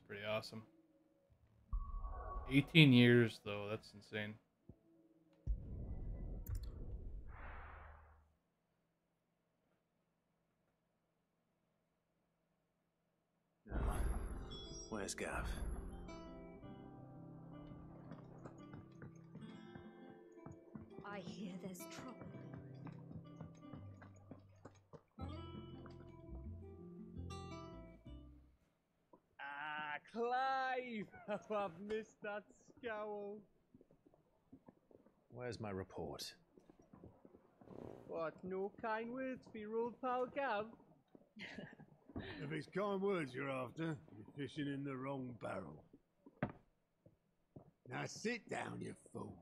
pretty awesome. 18 years, though. That's insane. Where's Gav? I hear there's trouble. Ah, Clive! I've missed that scowl. Where's my report? What, no kind words for your old pal Gav? If it's kind words you're after, you're fishing in the wrong barrel. Now sit down, you fool.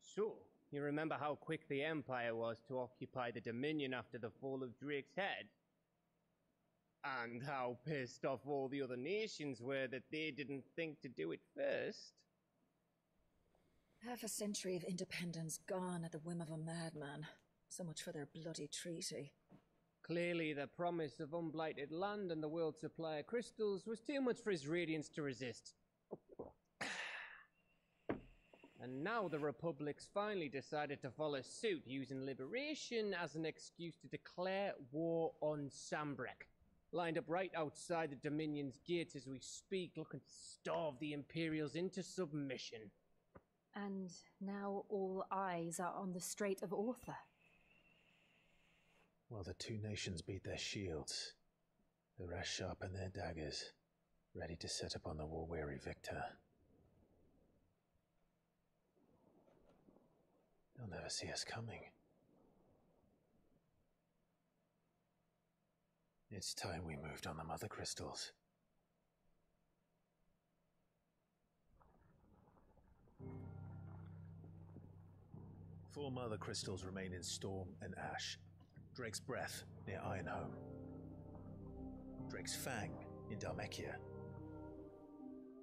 So, you remember how quick the Empire was to occupy the Dominion after the fall of Drake's head? And how pissed off all the other nations were that they didn't think to do it first? Half a century of independence gone at the whim of a madman. So much for their bloody treaty. Clearly, the promise of unblighted land and the world's supply of crystals was too much for his radiance to resist. And now the Republic's finally decided to follow suit, using liberation as an excuse to declare war on Sambrek. Lined up right outside the Dominion's gates as we speak, looking to starve the Imperials into submission. And now all eyes are on the Strait of Ortha. While the two nations beat their shields, the rest sharpen their daggers, ready to set upon the war-weary victor. They'll never see us coming. It's time we moved on the Mother Crystals. Four Mother Crystals remain in Storm and Ash. Drake's Breath near Ironhome. Drake's Fang in Dhalmekia.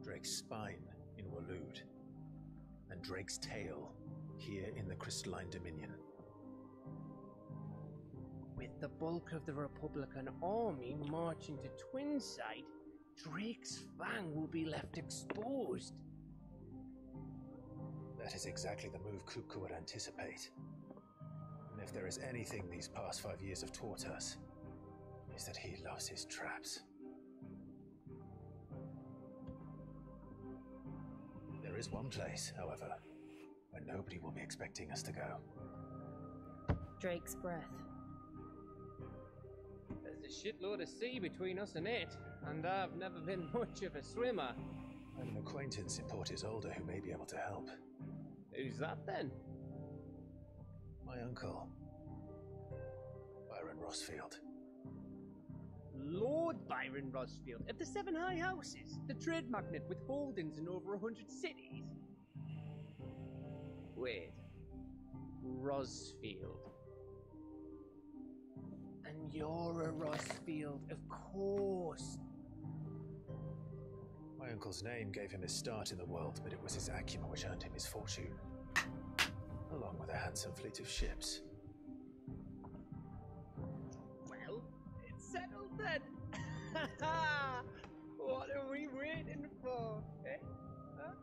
Drake's Spine in Waloed. And Drake's Tail here in the Crystalline Dominion. With the bulk of the Republican army marching to Twinside, Drake's Fang will be left exposed. That is exactly the move Kupka would anticipate. And if there is anything these past 5 years have taught us, is that he loves his traps. There is one place, however, where nobody will be expecting us to go. Drake's Breath. There's a shitload of sea between us and it, and I've never been much of a swimmer. I have an acquaintance in Port Isolde who may be able to help. Who's that then? My uncle, Byron Rosfield. Lord Byron Rosfield of the Seven High Houses, the trade magnate with holdings in over 100 cities. Wait, Rosfield. And you're a Rosfield, of course. My uncle's name gave him his start in the world, but it was his acumen which earned him his fortune, along with a handsome fleet of ships. Well, it's settled then. What are we waiting for, eh? Huh?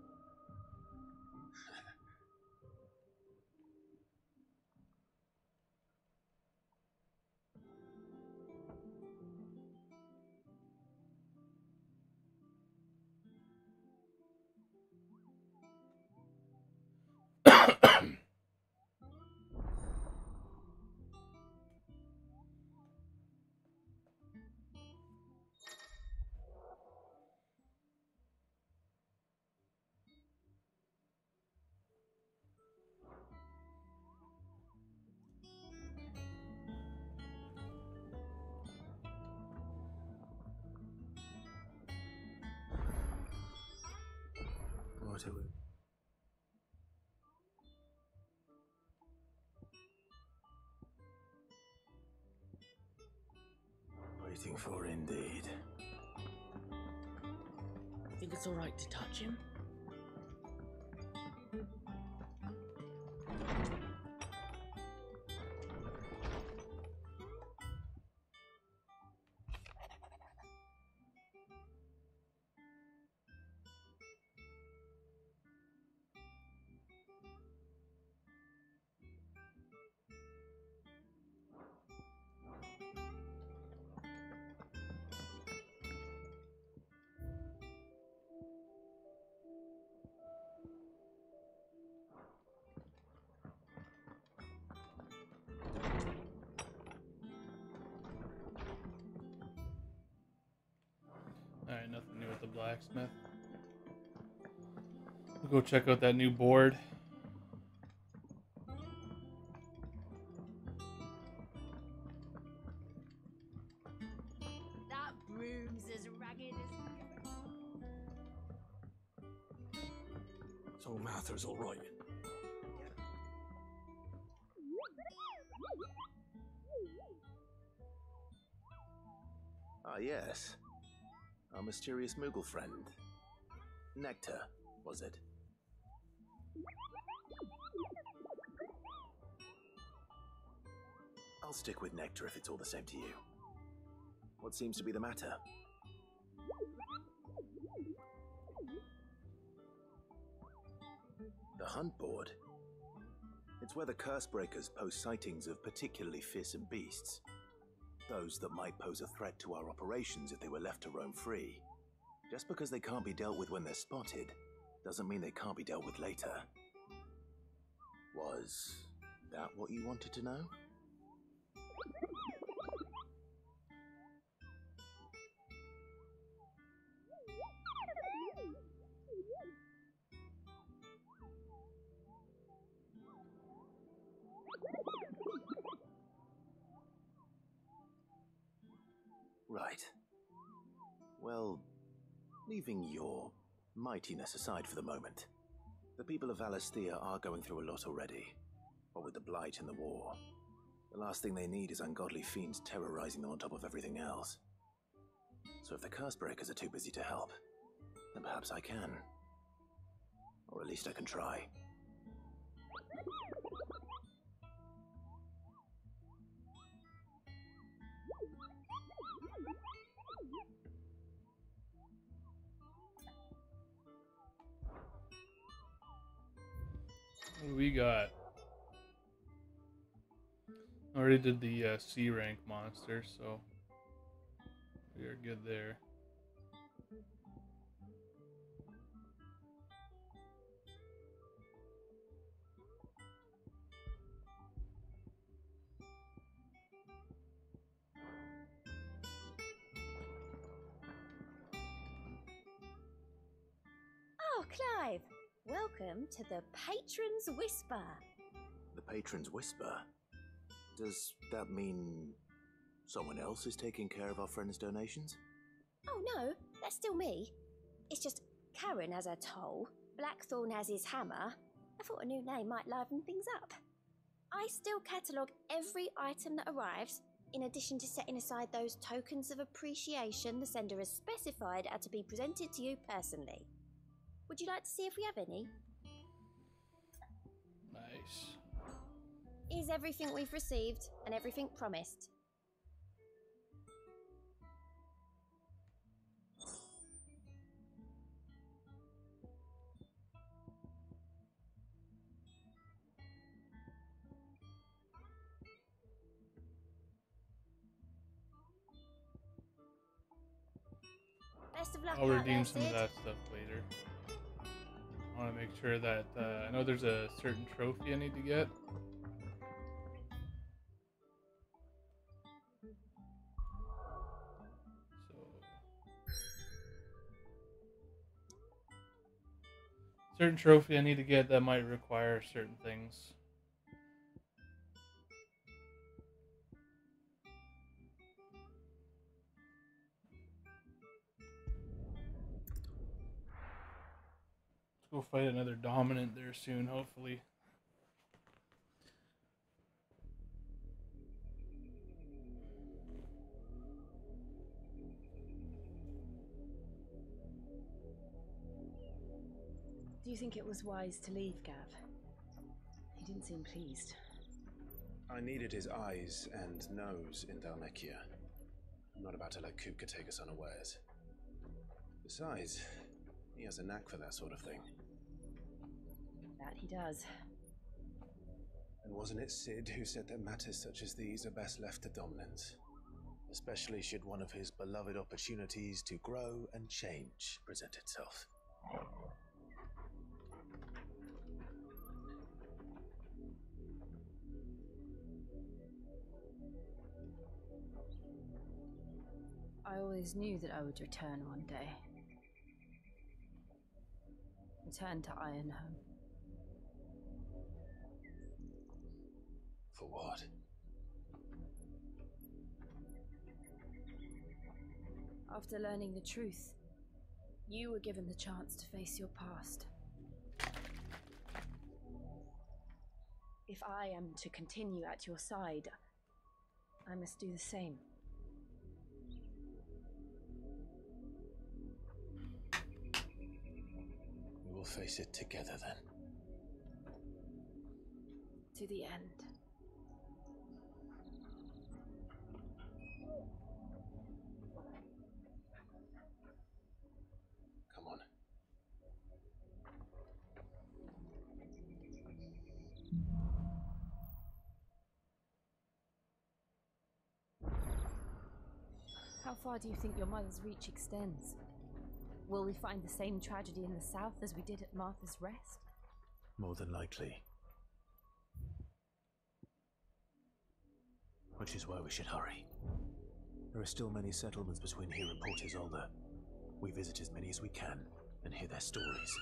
What are we? Waiting for, indeed. Think it's alright to touch him? nothing new at the blacksmith. We'll go check out that new board. That broom's as ragged as... So Mather's all right. Ah, yes. Our mysterious Moogle friend. Nectar, was it? I'll stick with Nectar if it's all the same to you. What seems to be the matter? The hunt board? It's where the Cursebreakers post sightings of particularly fearsome beasts. Those that might pose a threat to our operations if they were left to roam free. Just because they can't be dealt with when they're spotted, doesn't mean they can't be dealt with later. Was that what you wanted to know? Right. Well, leaving your mightiness aside for the moment, the people of Valisthea are going through a lot already. What with the Blight and the war, the last thing they need is ungodly fiends terrorizing them on top of everything else. So if the Cursebreakers are too busy to help, then perhaps I can. Or at least I can try. What do we got? Already did the C rank monster, so we are good there. Oh, Clive! Welcome to the Patron's Whisper. The Patron's Whisper? Does that mean someone else is taking care of our friend's donations? Oh no, that's still me. It's just Karen has her toll, Blackthorn has his hammer. I thought a new name might liven things up. I still catalogue every item that arrives, in addition to setting aside those tokens of appreciation the sender has specified are to be presented to you personally. Would you like to see if we have any? Nice. Here's everything we've received and everything promised. Best of luck I'll out redeem there, some of Sid. that stuff later. I want to make sure that I know there's a certain trophy I need to get. So, certain trophy I need to get that might require certain things. Let's go fight another dominant there soon, hopefully. Do you think it was wise to leave, Gav? He didn't seem pleased. I needed his eyes and nose in Dhalmekia. I'm not about to let Kupka take us unawares. Besides, he has a knack for that sort of thing. That he does. And wasn't it Sid who said that matters such as these are best left to dominance? Especially should one of his beloved opportunities to grow and change present itself. I always knew that I would return one day. Return to Ironhome. For what? After learning the truth, you were given the chance to face your past. If I am to continue at your side, I must do the same. We will face it together then. To the end. Come on. How far do you think your mother's reach extends? Will we find the same tragedy in the south as we did at Martha's Rest? More than likely. Which is why we should hurry. There are still many settlements between here and Port Isolde. We visit as many as we can and hear their stories.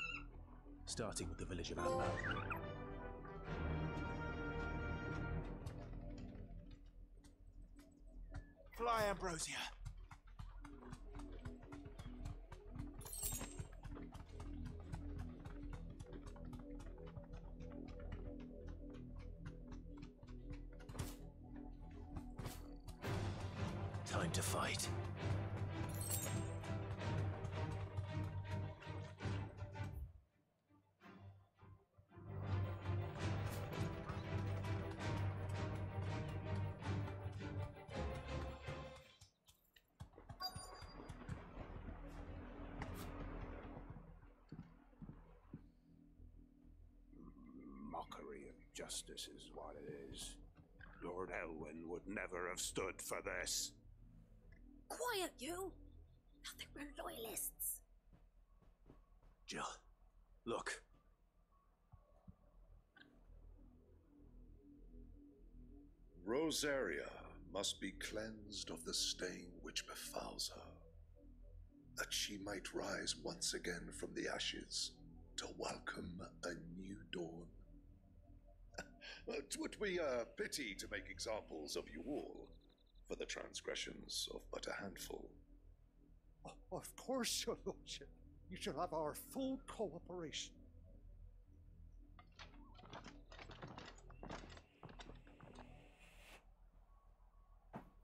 Starting with the village of Outmouth. Fly, Ambrosia! Time to fight. Mockery of justice is what it is. Lord Elwyn would never have stood for this. Quiet, you! Nothing, we're loyalists. Jill, look. Rosaria must be cleansed of the stain which befouls her, that she might rise once again from the ashes to welcome a new dawn. 'Twould be a pity to make examples of you all for the transgressions of but a handful. Of course, your lordship. You shall have our full cooperation.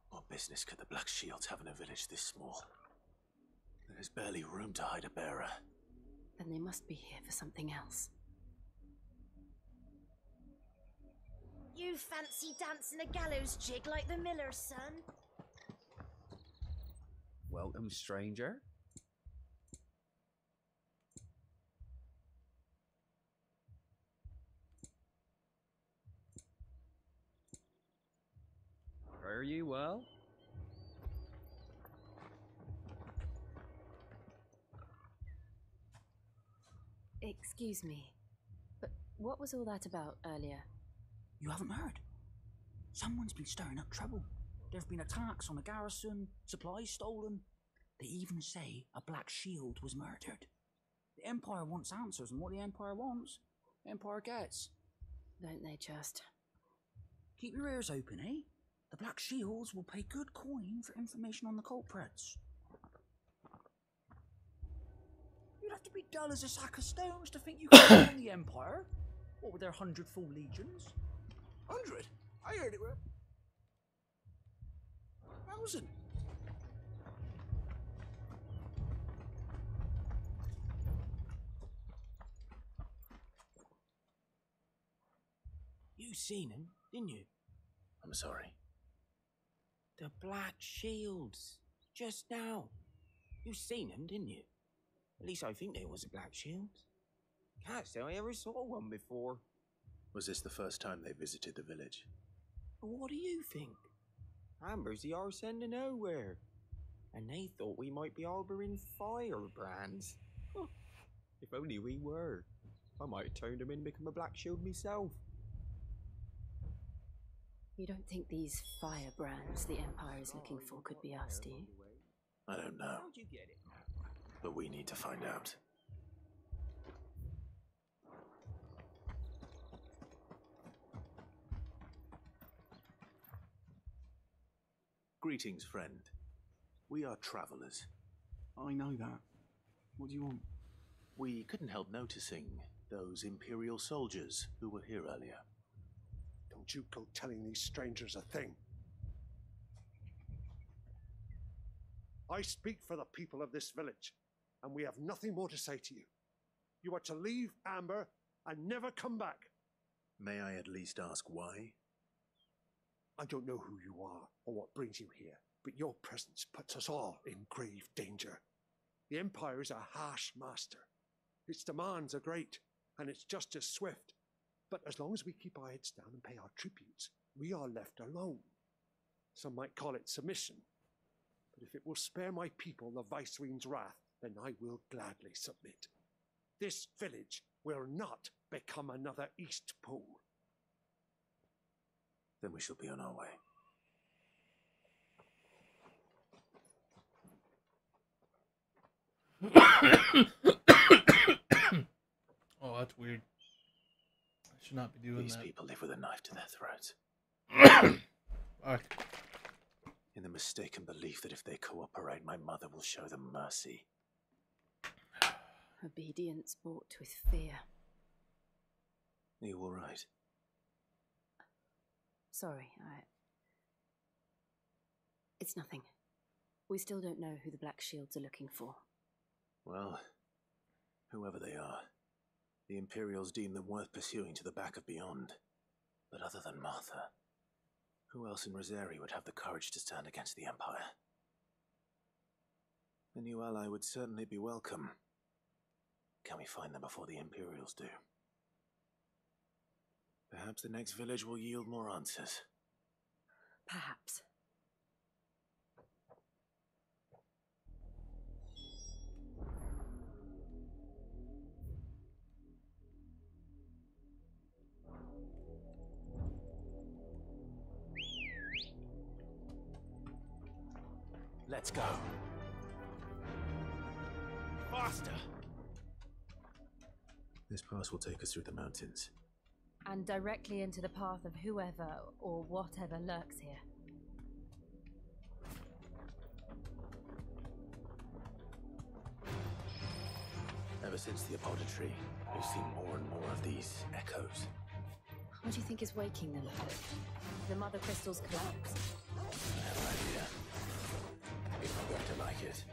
What business could the Black Shields have in a village this small? There's barely room to hide a bearer. Then they must be here for something else. You fancy dancing a gallows jig like the miller's son? Welcome, stranger. Are you well? Excuse me, but what was all that about earlier? You haven't heard? Someone's been stirring up trouble. There have been attacks on the garrison, supplies stolen. They even say a Black Shield was murdered. The Empire wants answers, and what the Empire wants, the Empire gets. Don't they just? Keep your ears open, eh? The Black Shields will pay good coin for information on the culprits. You'd have to be dull as a sack of stones to think you could on the Empire. What with their 100 full legions? 100? I heard it were 1,000. You seen him, didn't you? I'm sorry. The Black Shields. Just now. You seen him, didn't you? At least I think there was a Black Shield. Can't say I ever saw one before. Was this the first time they visited the village? What do you think? Amber's the arse end of nowhere. And they thought we might be harbouring firebrands. If only we were. I might have turned them in and become a Black Shield myself. You don't think these firebrands the Empire is looking for could be us, do you? I don't know. How'd you get it? But we need to find out. Greetings, friend. We are travelers. I know that. What do you want? We couldn't help noticing those Imperial soldiers who were here earlier. Don't you go telling these strangers a thing. I speak for the people of this village, and we have nothing more to say to you. You are to leave Amber and never come back. May I at least ask why? I don't know who you are or what brings you here, but your presence puts us all in grave danger. The Empire is a harsh master. Its demands are great, and its justice swift. But as long as we keep our heads down and pay our tributes, we are left alone. Some might call it submission. But if it will spare my people the Viceroy's wrath, then I will gladly submit. This village will not become another East Pool. Then we shall be on our way. Oh, that's weird. I should not be doing These that. people live with a knife to their throats. Fuck. In the mistaken belief that if they cooperate, my mother will show them mercy. Obedience bought with fear. Are you all right? Sorry, It's nothing. We still don't know who the Black Shields are looking for. Well, whoever they are, the Imperials deem them worth pursuing to the back of beyond. But other than Martha, who else in Rosari would have the courage to stand against the Empire? A new ally would certainly be welcome. Can we find them before the Imperials do? Perhaps the next village will yield more answers. Perhaps. Let's go. Faster! This pass will take us through the mountains. And directly into the path of whoever or whatever lurks here. Ever since the apothecary, we've seen more and more of these echoes. What do you think is waking them? The Mother Crystal's collapse. I have an idea. People are going to like it.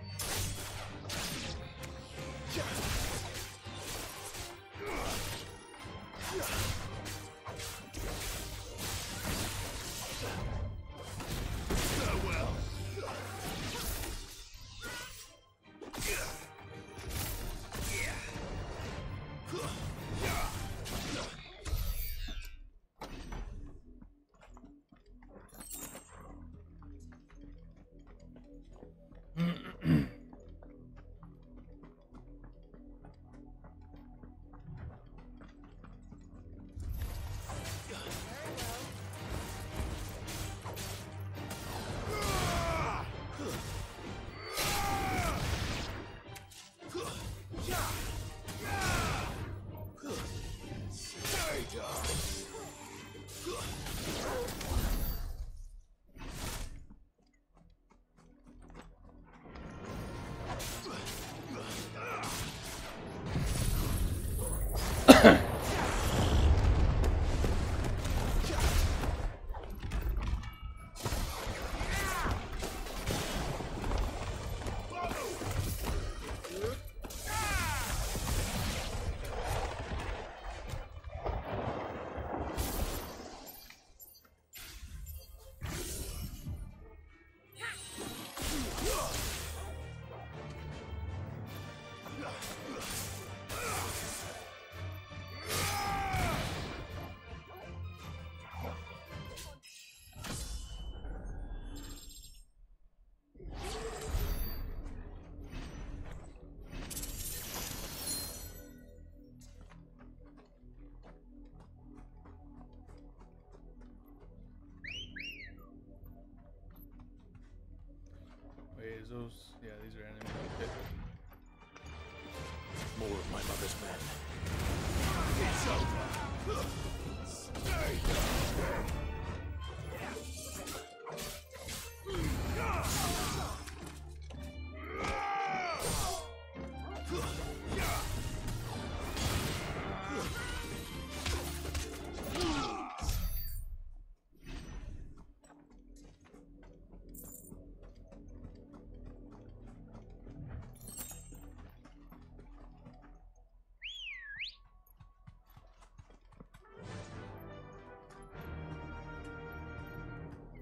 those? Yeah, these are enemies. Okay. More of my mother's men. It's over. Stay down.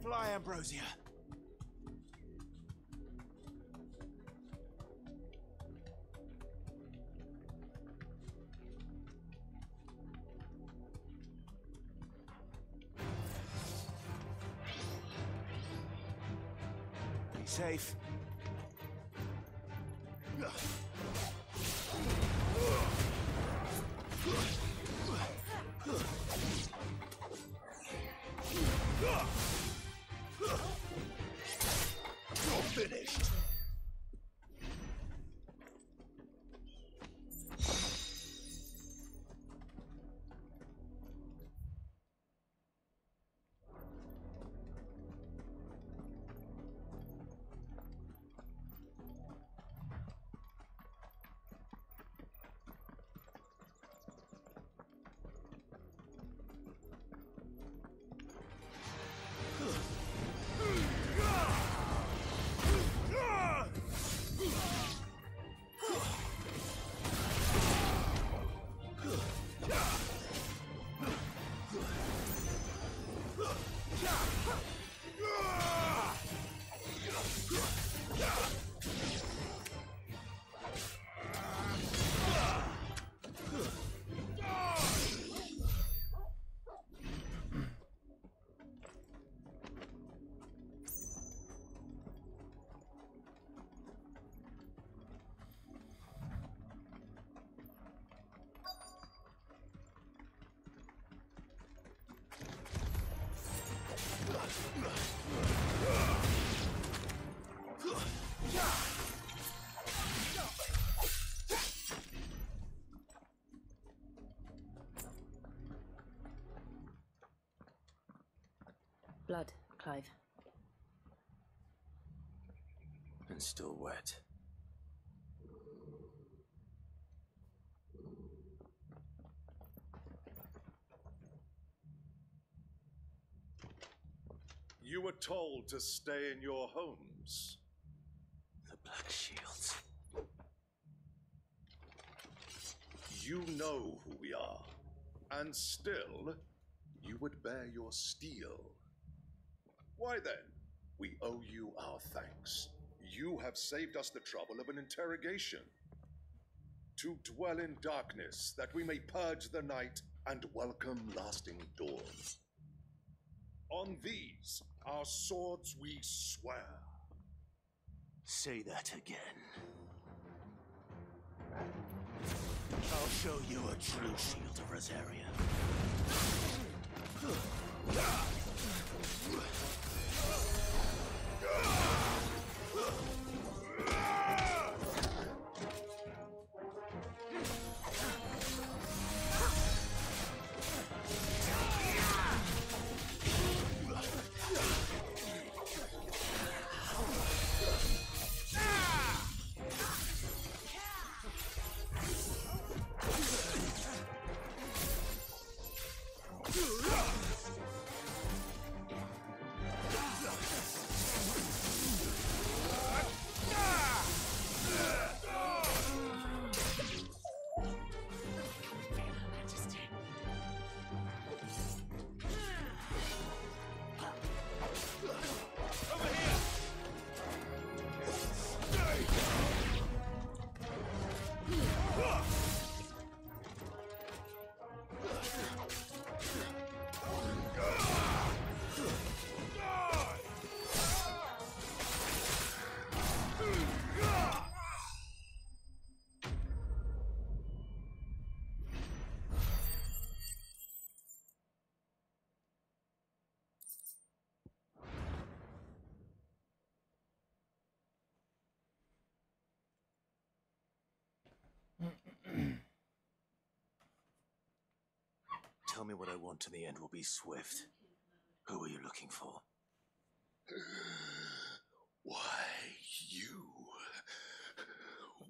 Fly, Ambrosia. Be safe. You're finished. Blood, Clive. And still wet. You were told to stay in your homes. The Black Shields. You know who we are, and still, you would bear your steel. Why then, we owe you our thanks. You have saved us the trouble of an interrogation. To dwell in darkness, that we may purge the night and welcome lasting dawn. On these, our swords we swear. Say that again. I'll show you a true shield of Rosaria. tell me what I want and the end will be swift. Who are you looking for? Why, you.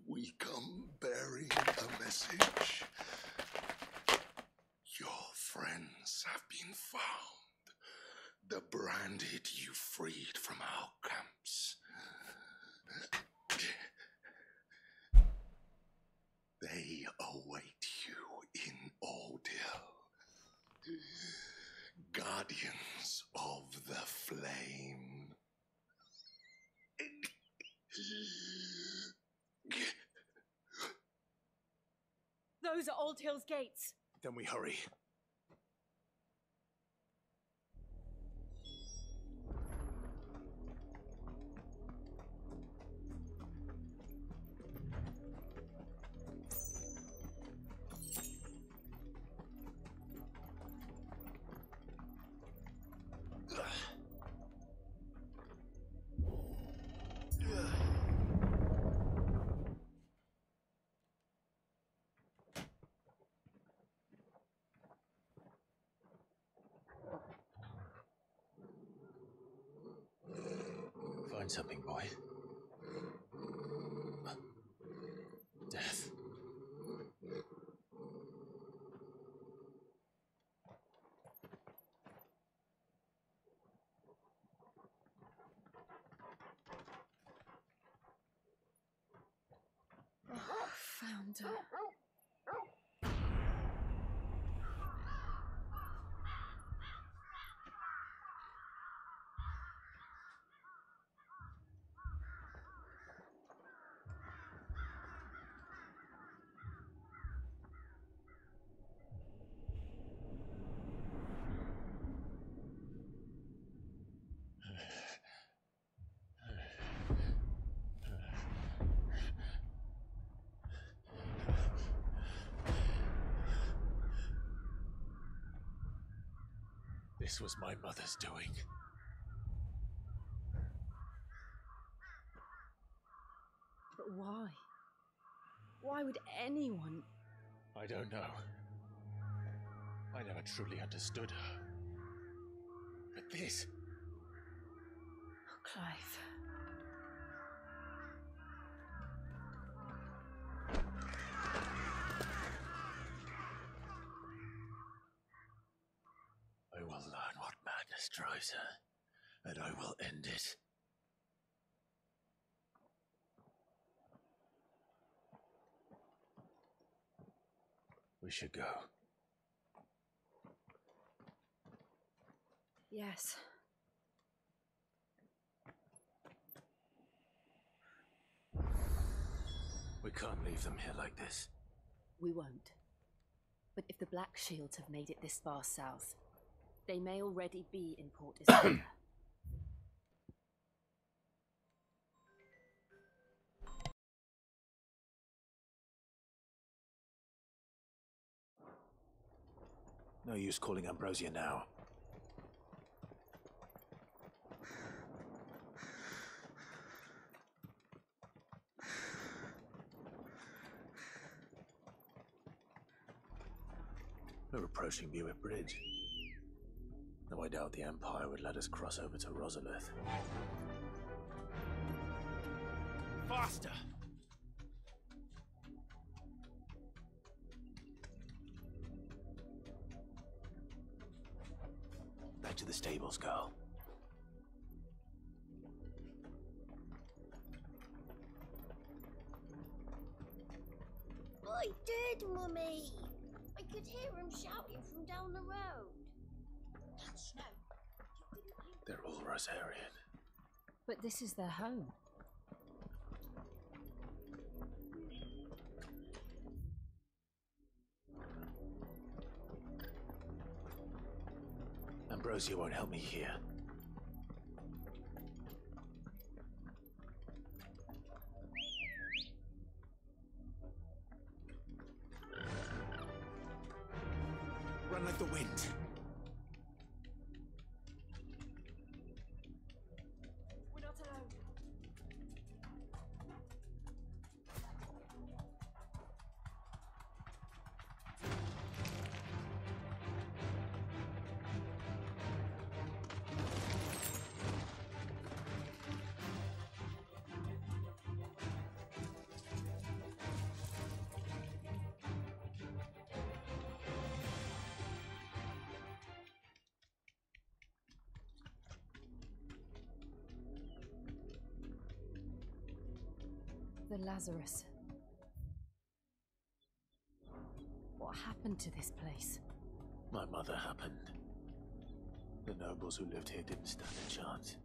We come bearing a message. Your friends have been found. The branded you freed from our camps. They await you in Aldil. Guardians of the Flame. Those are Old Hill's gates. Then we hurry. Find something, boy. Death. Found her. This was my mother's doing. But why? Why would anyone... I don't know. I never truly understood her. But this... Oh, Clive. I will learn what madness drives her, and I will end it. We should go. Yes. We can't leave them here like this. We won't. But if the Black Shields have made it this far south, they may already be in Port Isolde. No use calling Ambrosia now. We're approaching Buick Bridge. Though I doubt the Empire would let us cross over to Rosalith. Faster! Back to the stables, girl. I did, Mummy. I could hear him shouting from down the road. That's no. They're all Rosarian. But this is their home. Ambrosia won't help me here. Run like the wind. We're not alone. The Lazarus. What happened to this place? My mother happened. The nobles who lived here didn't stand a chance.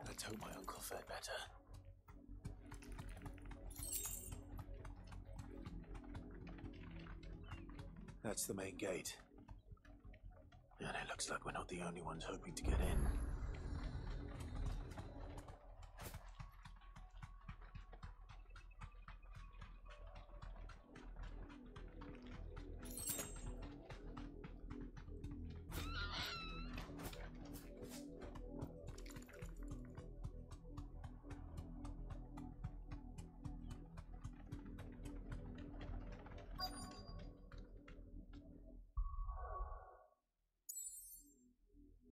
Let's hope my uncle fared better. That's the main gate. And it looks like we're not the only ones hoping to get in.